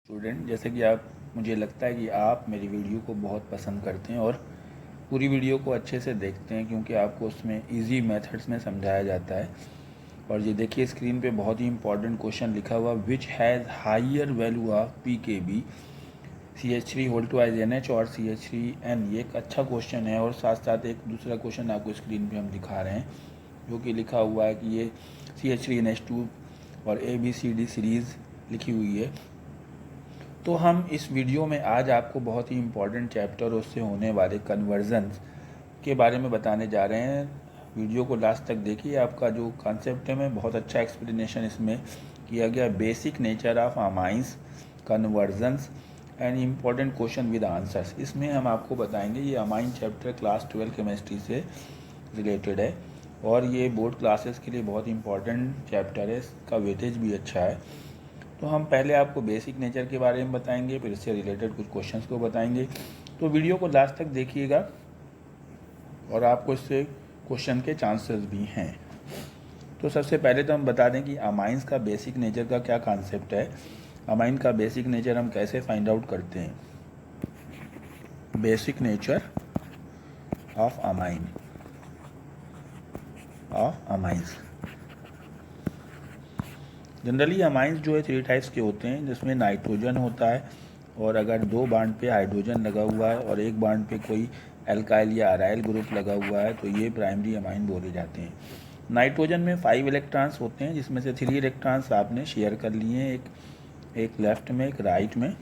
Student, जैसे कि आप मुझे लगता है कि आप मेरी वीडियो को बहुत पसंद करते हैं और पूरी वीडियो को अच्छे से देखते हैं क्योंकि आपको उसमें इजी मेथड्स में समझाया जाता है। और ये देखिए स्क्रीन पे बहुत ही इंपॉर्टेंट क्वेश्चन लिखा हुआ, which has higher value of PKB CH3 whole twice NH और CH3N। ये एक अच्छा क्वेश्चन है और साथ साथ एक दूसरा क्वेश्चन आपको स्क्रीन पे हम दिखा रहे हैं जो कि लिखा हुआ है कि ये CH3NH2 और ABCD सीरीज़ लिखी हुई है। तो हम इस वीडियो में आज आपको बहुत ही इम्पॉर्टेंट चैप्टर उससे होने वाले कन्वर्जन्स के बारे में बताने जा रहे हैं। वीडियो को लास्ट तक देखिए, आपका जो कॉन्सेप्ट है में बहुत अच्छा एक्सप्लेनेशन इसमें किया गया। Basic nature of amines, convergence and important question with answers, इसमें हम आपको बताएंगे। ये अमाइन चैप्टर क्लास 12 केमिस्ट्री से रिलेटेड है और ये बोर्ड क्लासेस के लिए बहुत इंपॉर्टेंट चैप्टर है, इसका वेटेज भी अच्छा है। तो हम पहले आपको बेसिक नेचर के बारे में बताएंगे, फिर इससे रिलेटेड कुछ क्वेश्चंस को बताएंगे। तो वीडियो को लास्ट तक देखिएगा और आपको इससे क्वेश्चन के चांसेस भी हैं। तो सबसे पहले तो हम बता दें कि अमाइंस का बेसिक नेचर का क्या कॉन्सेप्ट है। अमाइन का बेसिक नेचर हम कैसे फाइंड आउट करते हैं। Basic nature of amine amines. Generally amines जो है 3 टाइप्स के होते हैं, जिसमें नाइट्रोजन होता है और अगर 2 बांड पे हाइड्रोजन लगा हुआ है और 1 बांड पे कोई एल्काइल या अराइल ग्रुप लगा हुआ है तो ये प्राइमरी अमाइन बोले जाते हैं। नाइट्रोजन में 5 इलेक्ट्रॉन्स होते हैं, जिसमें से 3 इलेक्ट्रॉन्स आपने शेयर कर लिए हैं, एक लेफ्ट में, एक राइट में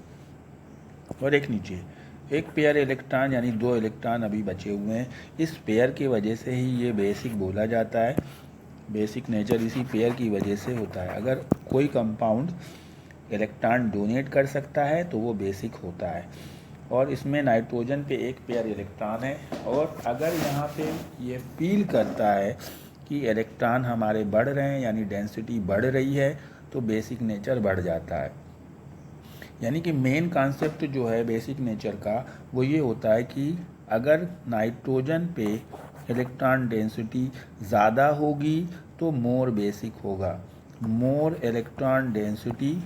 और एक नीचे। एक पेयर इलेक्ट्रॉन यानी 2 इलेक्ट्रॉन अभी बचे हुए हैं। इस पेयर की वजह से ही ये बेसिक बोला जाता है। बेसिक नेचर इसी पेयर की वजह से होता है। अगर कोई कंपाउंड इलेक्ट्रॉन डोनेट कर सकता है तो वो बेसिक होता है। और इसमें नाइट्रोजन पे एक पेयर इलेक्ट्रॉन है और अगर यहाँ पे ये फील करता है कि इलेक्ट्रॉन हमारे बढ़ रहे हैं यानी डेंसिटी बढ़ रही है तो बेसिक नेचर बढ़ जाता है। यानी कि मेन कॉन्सेप्ट जो है बेसिक नेचर का वो ये होता है कि अगर नाइट्रोजन पे इलेक्ट्रॉन डेंसिटी ज़्यादा होगी तो मोर बेसिक होगा। मोर इलेक्ट्रॉन डेंसिटी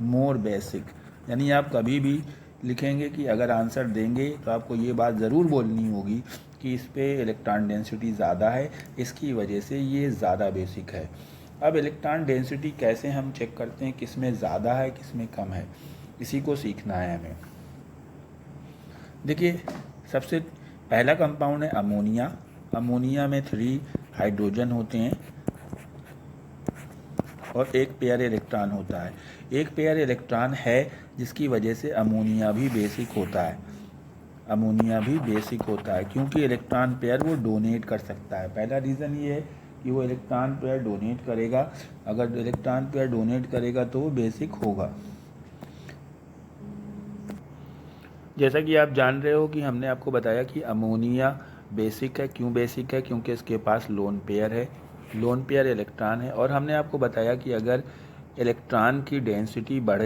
मोर बेसिक। यानी आप कभी भी लिखेंगे कि अगर आंसर देंगे तो आपको ये बात ज़रूर बोलनी होगी कि इस पे इलेक्ट्रॉन डेंसिटी ज़्यादा है, इसकी वजह से ये ज़्यादा बेसिक है। अब इलेक्ट्रॉन डेंसिटी कैसे हम चेक करते हैं, किस में ज़्यादा है किस में कम है, इसी को सीखना है हमें। देखिए सबसे पहला कंपाउंड है अमोनिया। अमोनिया में 3 हाइड्रोजन होते हैं और एक पेयर इलेक्ट्रॉन होता है। एक पेयर इलेक्ट्रॉन है जिसकी वजह से अमोनिया भी बेसिक होता है। अमोनिया भी बेसिक होता है क्योंकि इलेक्ट्रॉन पेयर वो डोनेट कर सकता है। पहला रीज़न ये है कि वो इलेक्ट्रॉन पेयर डोनेट करेगा। अगर इलेक्ट्रॉन पेयर डोनेट करेगा तो वो बेसिक होगा। जैसा कि आप जान रहे हो कि हमने आपको बताया कि अमोनिया बेसिक है। क्यों बेसिक है? क्योंकि इसके पास लोन पेयर है, लोन पेयर इलेक्ट्रॉन है। और हमने आपको बताया कि अगर इलेक्ट्रॉन की डेंसिटी बढ़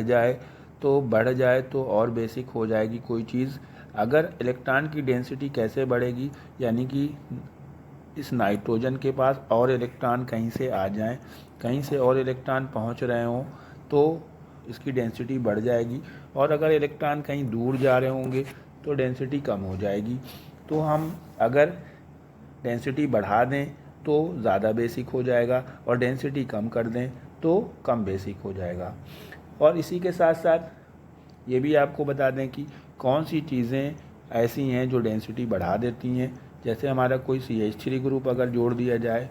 जाए तो और बेसिक हो जाएगी कोई चीज़। अगर इलेक्ट्रॉन की डेंसिटी कैसे बढ़ेगी, यानी कि इस नाइट्रोजन के पास और इलेक्ट्रॉन कहीं से आ जाएं, कहीं से और इलेक्ट्रॉन पहुंच रहे हों तो इसकी डेंसिटी बढ़ जाएगी। और अगर इलेक्ट्रॉन कहीं दूर जा रहे होंगे तो डेंसिटी कम हो जाएगी। तो हम अगर डेंसिटी बढ़ा दें तो ज़्यादा बेसिक हो जाएगा और डेंसिटी कम कर दें तो कम बेसिक हो जाएगा। और इसी के साथ साथ ये भी आपको बता दें कि कौन सी चीज़ें ऐसी हैं जो डेंसिटी बढ़ा देती हैं। जैसे हमारा कोई CH3 ग्रुप अगर जोड़ दिया जाए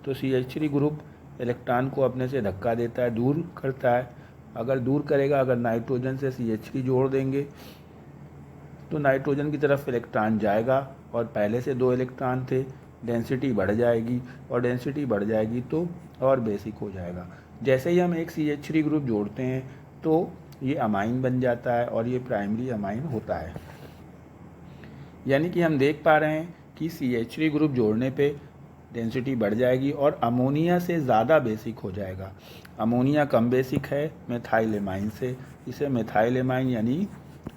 तो CH3 ग्रुप इलेक्ट्रॉन को अपने से धक्का देता है, दूर करता है। अगर दूर करेगा, अगर नाइट्रोजन से CH3 जोड़ देंगे तो नाइट्रोजन की तरफ इलेक्ट्रॉन जाएगा और पहले से 2 इलेक्ट्रॉन थे, डेंसिटी बढ़ जाएगी और डेंसिटी बढ़ जाएगी तो और बेसिक हो जाएगा। जैसे ही हम एक CH3 ग्रुप जोड़ते हैं तो ये अमाइन बन जाता है और ये प्राइमरी अमाइन होता है। यानी कि हम देख पा रहे हैं कि CH3 ग्रुप जोड़ने पे डेंसिटी बढ़ जाएगी और अमोनिया से ज़्यादा बेसिक हो जाएगा। अमोनिया कम बेसिक है मेथाइल एमाइन से, इसे मेथाइल एमाइन यानी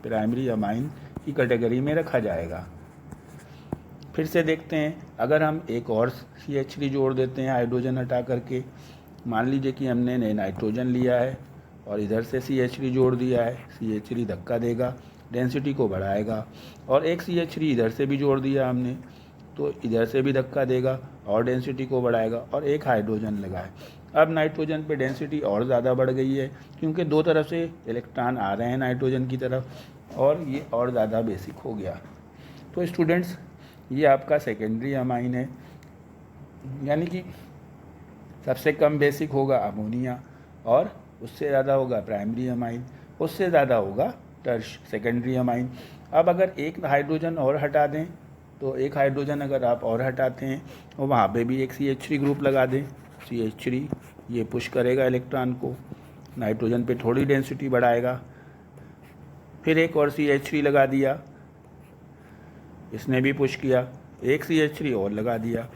प्राइमरी अमाइन की कैटेगरी में रखा जाएगा। फिर से देखते हैं, अगर हम एक और CH3 जोड़ देते हैं हाइड्रोजन हटा करके, मान लीजिए कि हमने नाइट्रोजन लिया है और इधर से CH3 जोड़ दिया है, CH3 धक्का देगा, डेंसिटी को बढ़ाएगा, और एक CH3 इधर से भी जोड़ दिया हमने, तो इधर से भी धक्का देगा और डेंसिटी को बढ़ाएगा, और एक हाइड्रोजन लगा है। अब नाइट्रोजन पे डेंसिटी और ज़्यादा बढ़ गई है, क्योंकि दो तरफ से इलेक्ट्रॉन आ रहे हैं नाइट्रोजन की तरफ, और ये और ज़्यादा बेसिक हो गया। तो स्टूडेंट्स, ये आपका सेकेंडरी अमाइन है, यानी कि सबसे कम बेसिक होगा अमोनिया, और उससे ज़्यादा होगा प्राइमरी अमाइन, उससे ज़्यादा होगा सेकेंडरी अमाइन। अब अगर एक हाइड्रोजन और हटा दें, तो एक हाइड्रोजन अगर आप और हटाते हैं और वहाँ पे भी एक CH3 ग्रुप लगा दें, CH3 ये पुश करेगा इलेक्ट्रॉन को, नाइट्रोजन पे थोड़ी डेंसिटी बढ़ाएगा। फिर एक और CH3 लगा दिया, इसने भी पुश किया, एक CH3 और लगा दिया,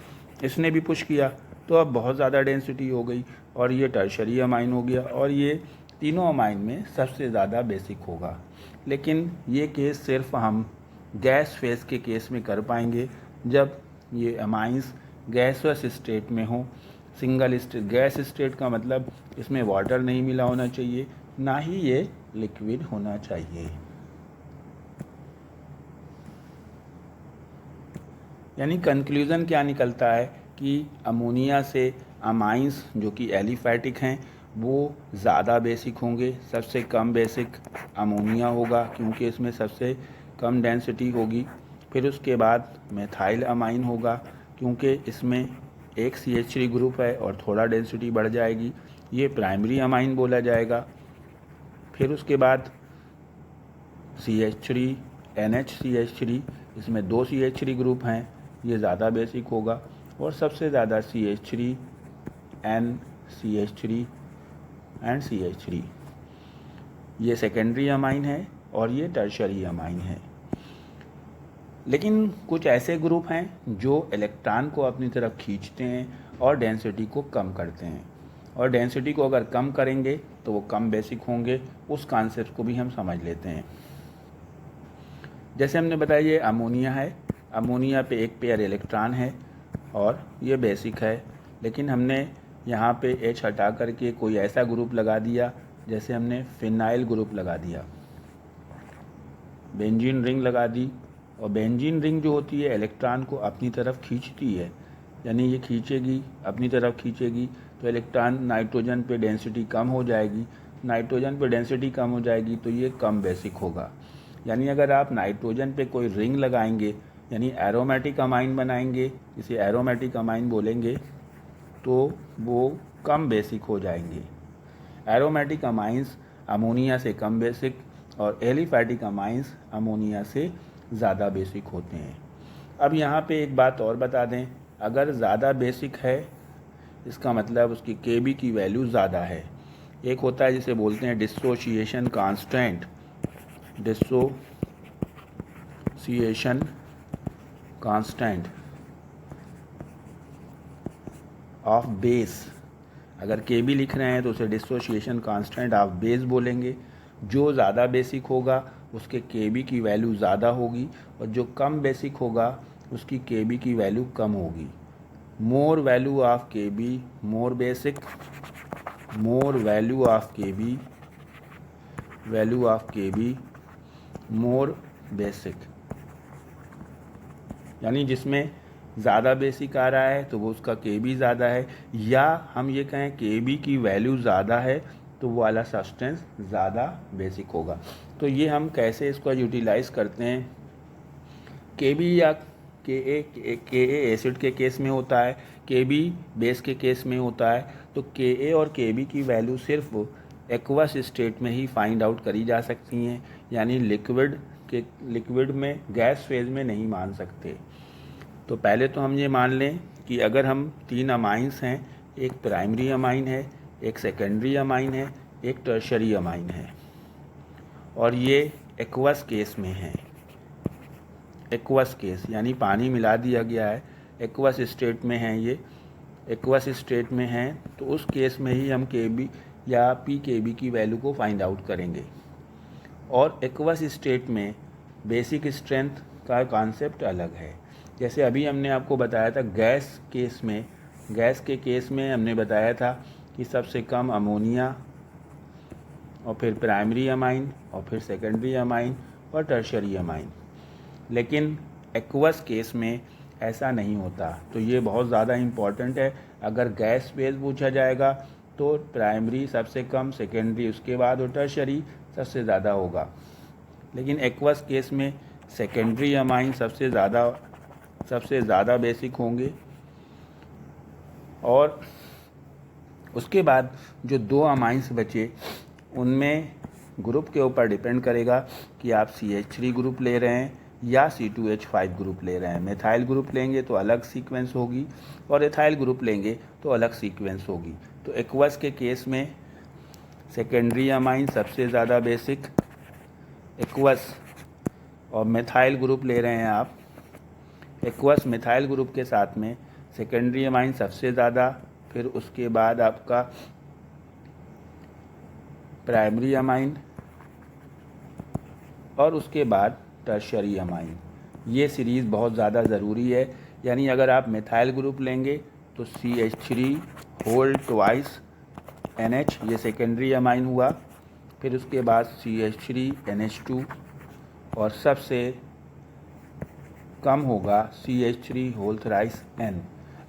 इसने भी पुश किया, तो अब बहुत ज़्यादा डेंसिटी हो गई और ये टर्शरी अमाइन हो गया, और ये तीनों अमाइन में सबसे ज़्यादा बेसिक होगा। लेकिन ये केस सिर्फ हम गैस फेज़ के केस में कर पाएंगे, जब ये अमाइंस गैसवस स्टेट में हो। सिंगल स्टेट गैस स्टेट का मतलब इसमें वाटर नहीं मिला होना चाहिए, ना ही ये लिक्विड होना चाहिए। यानी कंक्लूज़न क्या निकलता है कि अमोनिया से अमाइंस जो कि एलिफैटिक हैं वो ज़्यादा बेसिक होंगे। सबसे कम बेसिक अमोनिया होगा, क्योंकि इसमें सबसे कम डेंसिटी होगी। फिर उसके बाद मेथाइल अमाइन होगा, क्योंकि इसमें एक CH3 ग्रुप है और थोड़ा डेंसिटी बढ़ जाएगी, ये प्राइमरी अमाइन बोला जाएगा। फिर उसके बाद CH3 NHCH3, इसमें 2 CH3 ग्रुप हैं, ये ज़्यादा बेसिक होगा। और सबसे ज़्यादा CH3 NCH3 एंड CH3, ये सेकेंडरी अमाइन है और ये टर्शरी अमाइन है। लेकिन कुछ ऐसे ग्रुप हैं जो इलेक्ट्रॉन को अपनी तरफ खींचते हैं और डेंसिटी को कम करते हैं, और डेंसिटी को अगर कम करेंगे तो वो कम बेसिक होंगे। उस कॉन्सेप्ट को भी हम समझ लेते हैं। जैसे हमने बताया ये अमोनिया है, अमोनिया पे एक पेयर इलेक्ट्रॉन है और ये बेसिक है, लेकिन हमने यहाँ पे H हटा करके कोई ऐसा ग्रुप लगा दिया, जैसे हमने फिनाइल ग्रुप लगा दिया, बेंजीन रिंग लगा दी, और बेंजीन रिंग जो होती है इलेक्ट्रॉन को अपनी तरफ खींचती है, यानी ये खींचेगी, अपनी तरफ खींचेगी, तो इलेक्ट्रॉन नाइट्रोजन पे डेंसिटी कम हो जाएगी, नाइट्रोजन पे डेंसिटी कम हो जाएगी तो ये कम बेसिक होगा। यानी अगर आप नाइट्रोजन पे कोई रिंग लगाएंगे, यानी एरोमेटिक अमाइन बनाएंगे, इसे एरोमेटिक अमाइन बोलेंगे, तो वो कम बेसिक हो जाएंगे। एरोमेटिक अमाइंस अमोनिया से कम बेसिक और एलिफैटिक अमाइंस अमोनिया से ज़्यादा बेसिक होते हैं। अब यहाँ पे एक बात और बता दें, अगर ज़्यादा बेसिक है इसका मतलब उसकी Kb की वैल्यू ज़्यादा है। एक होता है जिसे बोलते हैं dissociation constant, dissociation constant of base. अगर Kb लिख रहे हैं तो उसे डिसोसिएशन कांस्टेंट ऑफ बेस बोलेंगे। जो ज़्यादा बेसिक होगा उसके Kb की वैल्यू ज़्यादा होगी, और जो कम बेसिक होगा उसकी Kb की वैल्यू कम होगी। More value of Kb more basic, more value of Kb value of Kb more basic. यानी जिसमें ज़्यादा बेसिक आ रहा है तो वो उसका Kb ज़्यादा है, या हम ये कहें Kb की वैल्यू ज़्यादा है तो वो वाला सब्सटेंस ज़्यादा बेसिक होगा। तो ये हम कैसे इसको यूटिलाइज़ करते हैं, Kb या Ka एसिड के केस में होता है, Kb बेस के केस में होता है, तो Ka और Kb की वैल्यू सिर्फ एक्वस स्टेट में ही फाइंड आउट करी जा सकती हैं, यानी लिक्विड में गैस फेज में नहीं मान सकते। तो पहले तो हम ये मान लें कि अगर हम 3 अमाइंस हैं, एक प्राइमरी अमाइन है, एक सेकेंडरी अमाइन है, एक टर्शरी अमाइन है, और ये एक्वस केस में है। एक्वस केस यानी पानी मिला दिया गया है, एक्वस स्टेट में है, ये एक्वस स्टेट में है, तो उस केस में ही हम Kb या pKb की वैल्यू को फाइंड आउट करेंगे। और एक्वस स्टेट में बेसिक स्ट्रेंथ का कॉन्सेप्ट अलग है, जैसे अभी हमने आपको बताया था गैस के केस में हमने बताया था कि सबसे कम अमोनिया और फिर प्राइमरी अमाइन और फिर सेकेंडरी अमाइन और टर्शरी अमाइन। लेकिन एक्वस केस में ऐसा नहीं होता, तो ये बहुत ज़्यादा इम्पॉर्टेंट है। अगर गैस फेज पूछा जाएगा तो प्राइमरी सबसे कम, सेकेंडरी उसके बाद और टर्शरी सबसे ज़्यादा होगा। लेकिन एक्वस केस में सेकेंडरी अमाइन सबसे ज़्यादा बेसिक होंगे, और उसके बाद जो 2 अमाइंस बचे उनमें ग्रुप के ऊपर डिपेंड करेगा कि आप CH3 ग्रुप ले रहे हैं या C2H5 ग्रुप ले रहे हैं। मेथाइल ग्रुप लेंगे तो अलग सीक्वेंस होगी और एथाइल ग्रुप लेंगे तो अलग सीक्वेंस होगी। तो एक्वस के केस में सेकेंडरी अमाइन सबसे ज़्यादा बेसिक, एक्वस और मेथाइल ग्रुप ले रहे हैं आप, एक्वस मेथाइल ग्रुप के साथ में सेकेंडरी अमाइन सबसे ज़्यादा, फिर उसके बाद आपका प्राइमरी अमाइन और उसके बाद टर्शरी अमाइन। ये सीरीज़ बहुत ज़्यादा ज़रूरी है। यानी अगर आप मेथाइल ग्रुप लेंगे तो CH3 होल ट्वाइस NH, ये सेकेंडरी अमाइन हुआ, फिर उसके बाद CH3 NH2 और सबसे कम होगा CH3 होल थ्राइस N।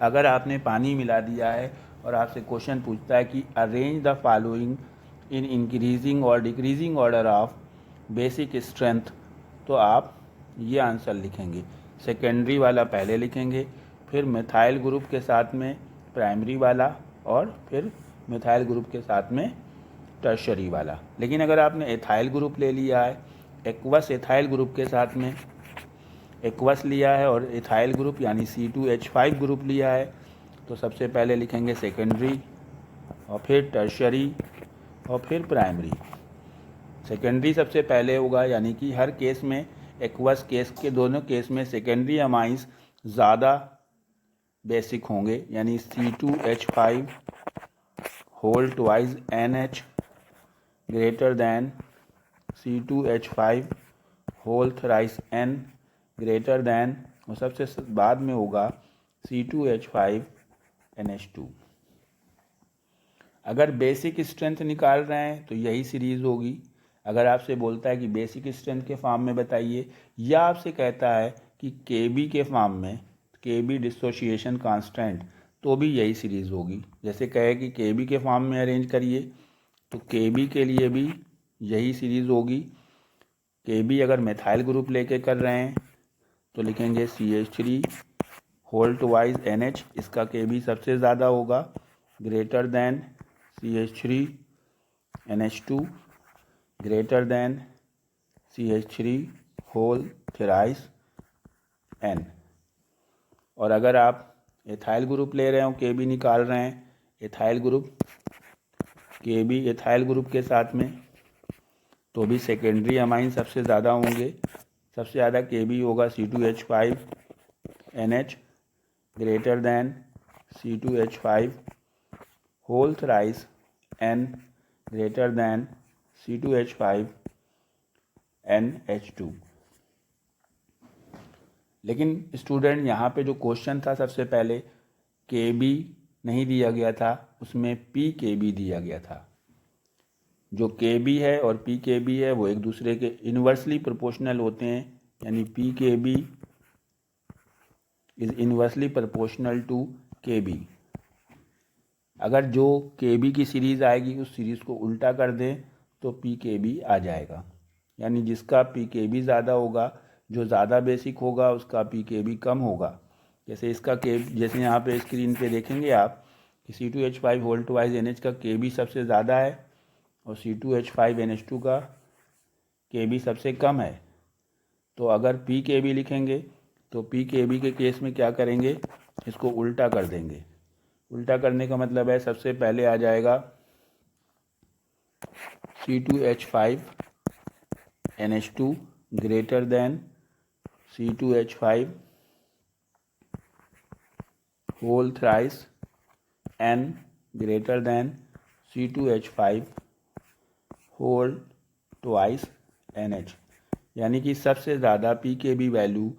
अगर आपने पानी मिला दिया है और आपसे क्वेश्चन पूछता है कि arrange the following in increasing और decreasing order of basic strength, तो आप ये आंसर लिखेंगे। सेकेंडरी वाला पहले लिखेंगे, फिर मेथाइल ग्रुप के साथ में प्राइमरी वाला और फिर मेथाइल ग्रुप के साथ में टर्शरी वाला। लेकिन अगर आपने एथाइल ग्रुप ले लिया है, एक्वस एथाइल ग्रुप के साथ में एक्वस लिया है और एथाइल ग्रुप यानी C2H5 ग्रुप लिया है, तो सबसे पहले लिखेंगे सेकेंडरी और फिर टर्शरी और फिर प्राइमरी। सेकेंडरी सबसे पहले होगा, यानी कि हर केस में एक्वस केस के दोनों केस में सेकेंडरी अमाइंस ज़्यादा बेसिक होंगे, यानी C2H5 whole twice NH greater than C2H5 whole thrice N greater than, और सबसे बाद में होगा C2H5 NH2। अगर बेसिक स्ट्रेंथ निकाल रहे हैं तो यही सीरीज़ होगी। अगर आपसे बोलता है कि बेसिक स्ट्रेंथ के फॉर्म में बताइए, या आपसे कहता है कि KB के फॉर्म में, KB डिसोसिएशन कांस्टेंट, तो भी यही सीरीज़ होगी। जैसे कहे कि KB के फॉर्म में अरेंज करिए, तो KB के लिए भी यही सीरीज़ होगी। KB अगर मेथाइल ग्रुप लेके कर रहे हैं तो लिखेंगे CH3 होल ट्वाइस NH, इसका KB सबसे ज़्यादा होगा, greater than CH3 NH2 greater than CH3 whole thrice N। और अगर आप एथाइल ग्रुप ले रहे हो, KB निकाल रहे हैं, ethyl group, KB ethyl group के साथ में, तो भी सेकेंडरी अमाइन सबसे ज़्यादा होंगे। सबसे ज़्यादा KB होगा C2H5 NH greater than C2H5 whole thrice N greater than C2H5 NH2। लेकिन स्टूडेंट यहाँ पे जो क्वेश्चन था, सबसे पहले KB नहीं दिया गया था, उसमें PKB दिया गया था। जो KB है और PKB है वो एक दूसरे के इन्वर्सली प्रोपोर्शनल होते हैं, यानी PKB is inversely proportional to KB। अगर जो KB की सीरीज़ आएगी उस सीरीज़ को उल्टा कर दें तो PKB आ जाएगा। यानी जिसका PKB ज़्यादा होगा, जो ज़्यादा बेसिक होगा, उसका PKB कम होगा। जैसे इसका जैसे यहाँ पे स्क्रीन पे देखेंगे आप कि C2H5 होल ट्वाइस NH का KB सबसे ज़्यादा है और C2H5 NH2 का KB सबसे कम है। तो अगर PKB लिखेंगे तो PKB के केस में क्या करेंगे, इसको उल्टा कर देंगे। उल्टा करने का मतलब है सबसे पहले आ जाएगा C2H5 NH2 greater than C2H5 whole thrice N greater than C2H5 whole twice NH। यानी कि सबसे ज़्यादा PKB वैल्यू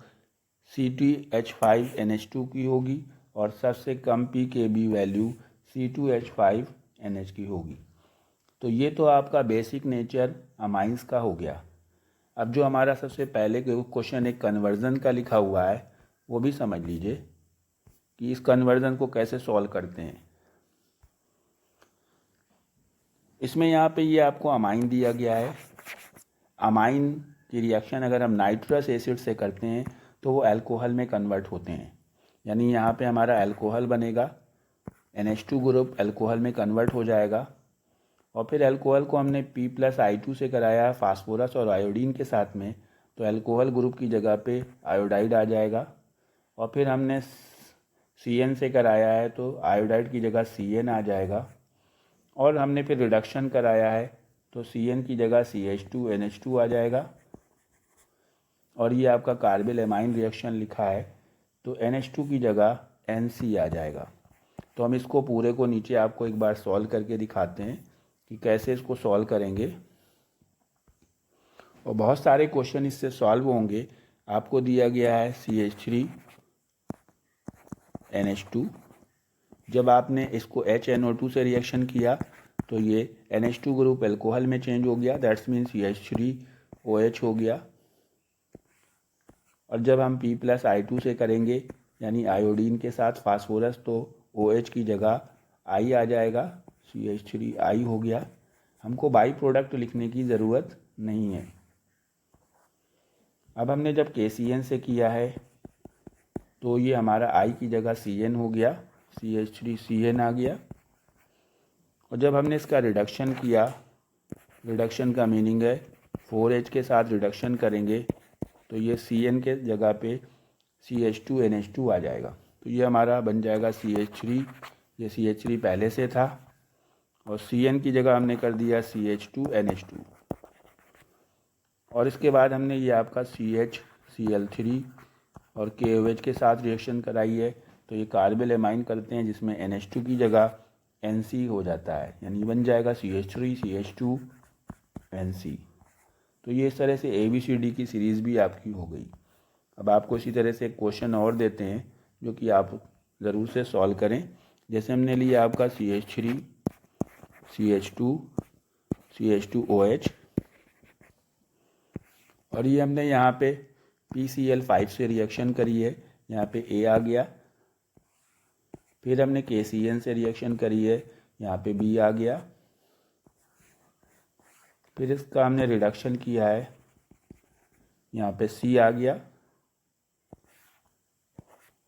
C2H5NH2 की होगी और सबसे कम pKb वैल्यू C2H5NH की होगी। तो ये तो आपका बेसिक नेचर अमाइंस का हो गया। अब जो हमारा सबसे पहले क्वेश्चन एक कन्वर्जन का लिखा हुआ है वो भी समझ लीजिए कि इस कन्वर्जन को कैसे सॉल्व करते हैं। इसमें यहाँ पे ये आपको अमाइन दिया गया है। अमाइन की रिएक्शन अगर हम नाइट्रस एसिड से करते हैं तो वो अल्कोहल में कन्वर्ट होते हैं, यानी यहाँ पे हमारा अल्कोहल बनेगा, NH2 ग्रुप अल्कोहल में कन्वर्ट हो जाएगा और फिर अल्कोहल को हमने P+I2 से कराया फास्फोरस और आयोडीन के साथ में, तो अल्कोहल ग्रुप की जगह पे आयोडाइड आ जाएगा। और फिर हमने CN से कराया है तो आयोडाइड की जगह CN आ जाएगा। और हमने फिर रिडक्शन कराया है तो CN की जगह CH2NH2 आ जाएगा। और ये आपका कार्बेल एमाइन रिएक्शन लिखा है तो NH2 की जगह NC आ जाएगा। तो हम इसको पूरे को नीचे आपको एक बार सॉल्व करके दिखाते हैं कि कैसे इसको सॉल्व करेंगे। और बहुत सारे क्वेश्चन इससे सॉल्व होंगे। आपको दिया गया है CH3NH2। जब आपने इसको HNO2 से रिएक्शन किया तो ये NH2 ग्रुप अल्कोहल में चेंज हो गया, दैट्स मीन CH3OH हो गया। और जब हम P+I2 से करेंगे यानी आयोडीन के साथ फास्फोरस तो OH की जगह I आ जाएगा, CH3I हो गया। हमको बाई प्रोडक्ट लिखने की ज़रूरत नहीं है। अब हमने जब KCN से किया है तो ये हमारा I की जगह CN हो गया, CH3CN आ गया। और जब हमने इसका रिडक्शन किया, रिडक्शन का मीनिंग है 4H के साथ रिडक्शन करेंगे तो ये CN के जगह पे CH2NH2 आ जाएगा। तो ये हमारा बन जाएगा CH3, ये CH3 पहले से था और CN की जगह हमने कर दिया CH2NH2। और इसके बाद हमने ये आपका CHCl3 और KOH के साथ रिएक्शन कराई है तो ये कार्बेल एमाइन करते हैं जिसमें NH2 की जगह NC हो जाता है, यानी बन जाएगा CH3CH2NC। तो ये इस तरह से ABCD की सीरीज़ भी आपकी हो गई। अब आपको इसी तरह से एक क्वेश्चन और देते हैं जो कि आप ज़रूर से सॉल्व करें। जैसे हमने लिया आपका CH3 CH2 CH2OH और ये हमने यहाँ पे PCl5 से रिएक्शन करी है, यहाँ पे A आ गया। फिर हमने KCN से रिएक्शन करी है, यहाँ पे B आ गया। फिर इसका हमने रिडक्शन किया है, यहाँ पे C आ गया।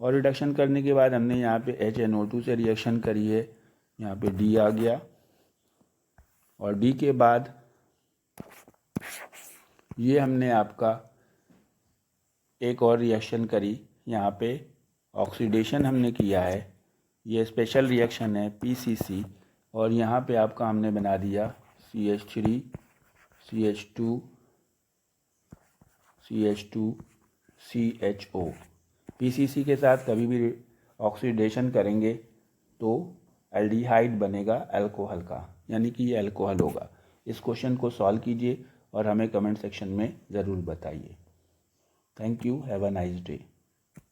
और रिडक्शन करने के बाद हमने यहाँ पे HNO2 से रिएक्शन करी है, यहाँ पे D आ गया। और D के बाद ये हमने आपका एक और रिएक्शन करी, यहाँ पे ऑक्सीडेशन हमने किया है, ये स्पेशल रिएक्शन है PCC। और यहाँ पे आपका हमने बना दिया CH3 CH2 CH2 CHO। PCC के साथ कभी भी ऑक्सीडेशन करेंगे तो एल्डिहाइड बनेगा अल्कोहल का, यानी कि ये अल्कोहल होगा। इस क्वेश्चन को सॉल्व कीजिए और हमें कमेंट सेक्शन में ज़रूर बताइए। Thank you, have a nice day.